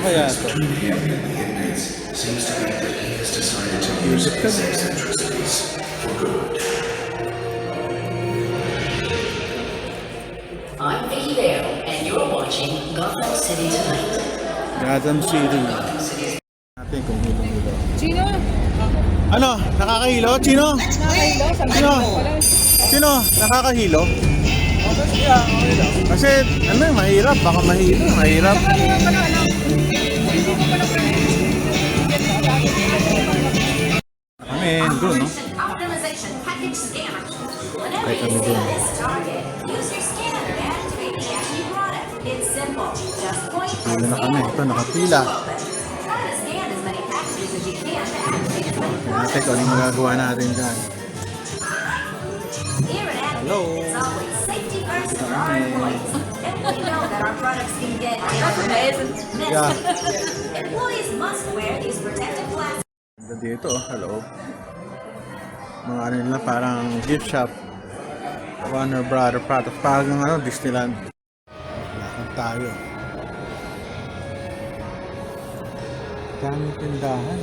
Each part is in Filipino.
kaya ito? Seems to think that he has decided to use his eccentricities for good. I'm Vicky Vale, and you're watching Gotham City Tonight. Gotham City. Natin kung hilo-hilo. Chino? Ano? Nakakahilo? Chino? Nakahilo? Sabi Sino? ko pala. Sino? Nakakahilo? Kasi ano mahirap. Baka mahilo. Mahirap. Saka mga ano, hindi ko pala Kami doon, no? Optimization package scanner. Whenever Right, you kami see doon. this target, use your scanner to activate the Acme product. It's simple. Just point Pila na kami. Ito, nakapila. Try to scan as many packages as you can to activate as many Kaya natin kung anong magagawa natin dyan. Here at Acme, Hello. it's always safety first for our employees. And we know that our products can get messy. Yeah. Employees must wear these protective glasses. Dito, hello. Mga ano nila, parang gift shop. Warner Brother Products. Parang ano, Disneyland. Lakad tayo. Daming tindahan.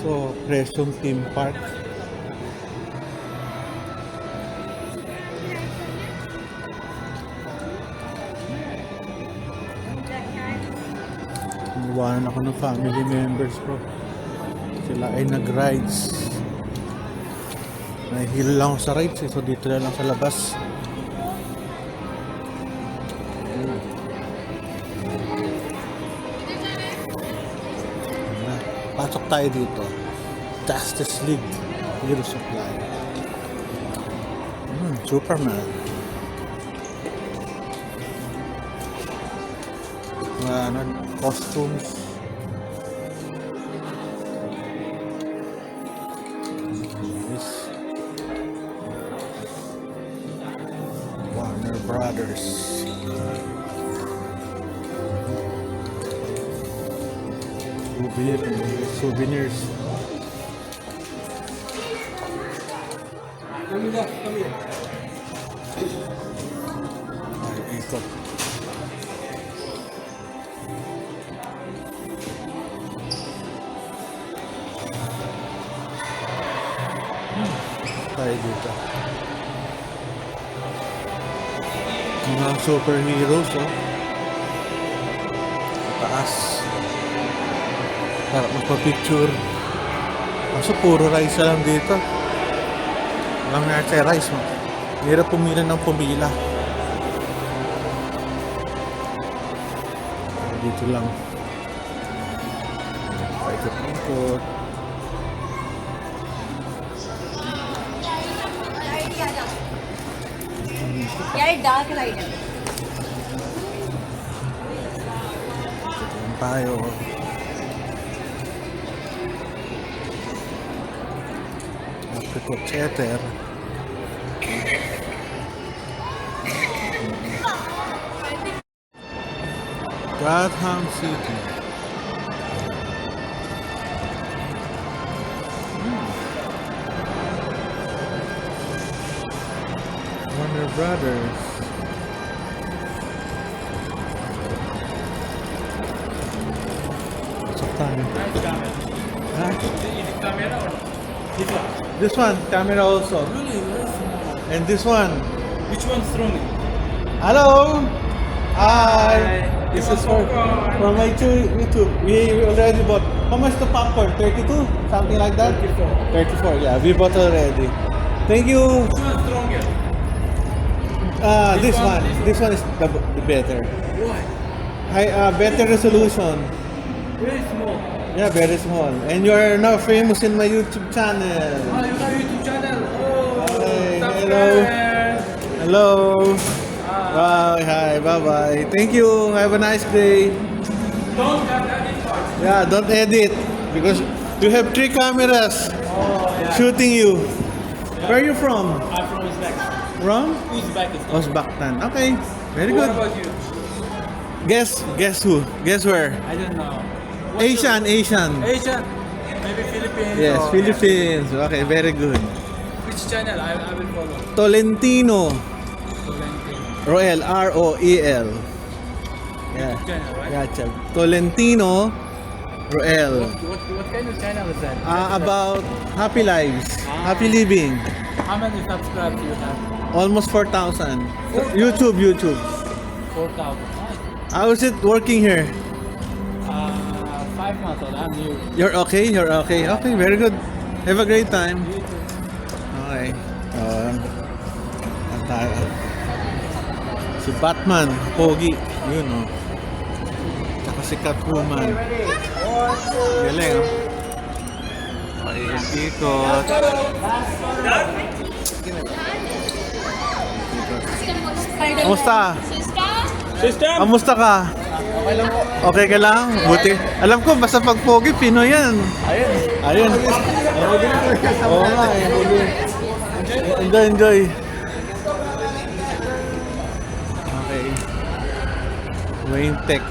So, Crescent Theme Park. Iniwanan ako ng family members ko. Sila ay nag-rides. Nahihilo lang ako sa rides so dito na lang sa labas. Pasok tayo dito. Justice League Hero Supply. Superman. Mga costumes. Yes. Warner Brothers. Souvenirs. Ay, ikot. Tayo dito. Mga superheroes, oh. Taas. Para magpa-picture. Kaso puro rice lang dito. Walang nga sa rice, mo. Hirap pumila ng pumila. Dito lang. Paikot-ikot. यार dark light है Tayo. Apricot cheddar. Gotham City. Warner Brothers. Pasok tayo. Ha? This one, camera also. And this one. Which one's Rooney? Hello. Hi. This is for my YouTube. We already bought. How much the popcorn? 32? Something like that? 34. Yeah, we bought already. Thank you. Which one's stronger? This one. This one is the better. Why? Better resolution. Very small. Yeah, very small. And you are now famous in my YouTube channel. Oh, you have YouTube channel. Oh, Hi, subscribe. Hello. Bye. Hi. Bye-bye. Thank you. Have a nice day. Don't cut that part. Yeah, don't edit because you have 3 cameras Oh, yeah. shooting you. Where are you from? I'm from Uzbek. From? Uzbekistan. Uzbekistan. Okay, very What good. about you? Guess who? Guess where? I don't know. What's Asian. Asian? Maybe Philippines. Yes, or- Philippines. Okay, very good. Which channel? I will follow. Tolentino. Tolentino. Roel, R-O-E-L. Yeah. Channel, right? Yeah, Tolentino Roel. What kind of channel is that? About happy lives, happy living. How many subscribers do you have? Almost 4,000. YouTube. 4,000. How is it working here? 5 months old. I'm new. You're okay? Okay, very good. Have a great time. Okay. Ang tayo. Si Batman, Pogi. Yun, oh. Tsaka si Catwoman. Galing, oh. Paikot. Kamusta? Kamusta ka? Okay ka lang? Buti. Alam ko, basta pag Pogi, Pinoy yan. Ayun. Oo nga eh. Enjoy. Okay. Wayne Tech.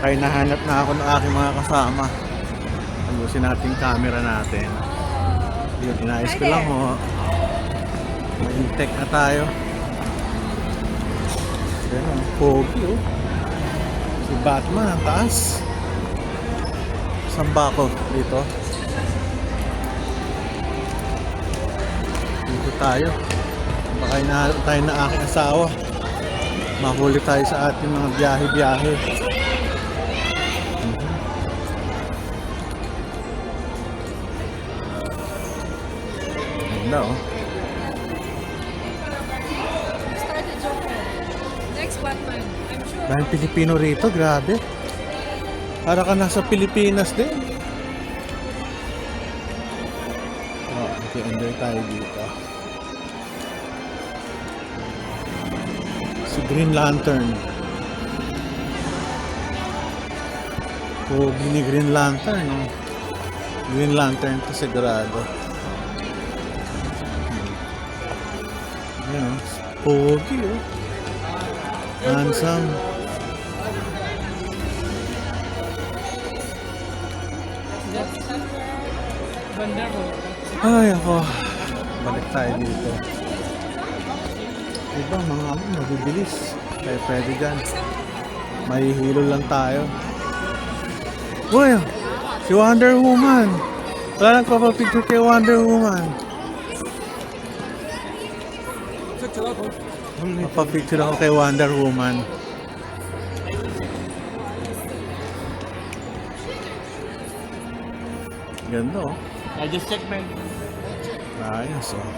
Okay, nahanap na ako ng aking mga kasama. Ayusin natin yung camera natin. Yun, inayos ko lang ho. Wayne Tech na tayo. Ayan o, Pogi oh. Si Batman ang taas. Saan ba ako? Dito. Dito tayo. Baka hinahanap tayo na aking asawa. Mahuli tayo sa ating mga biyahe-biyahe. Ganda oh. Start the Joker. Next Batman. I'm sure. Dahil Pilipino rito, grabe. Para ka nasa Pilipinas din. Oh, okay, enjoy tayo dito. Si Green Lantern. Pogi ni Green Lantern, no? Green Lantern to sigurado. Yan, oh. Pogi, oh. Handsome. Ay, ako. Balik tayo dito. Diba, mga mabibilis. Kaya pwede dyan. Mahihilo lang tayo. Uy, si Wonder Woman. Wala nang kapapicture kay Wonder Woman. Mapapicture ako kay Wonder Woman. Ganda oh. I just checked my... Ayos oh.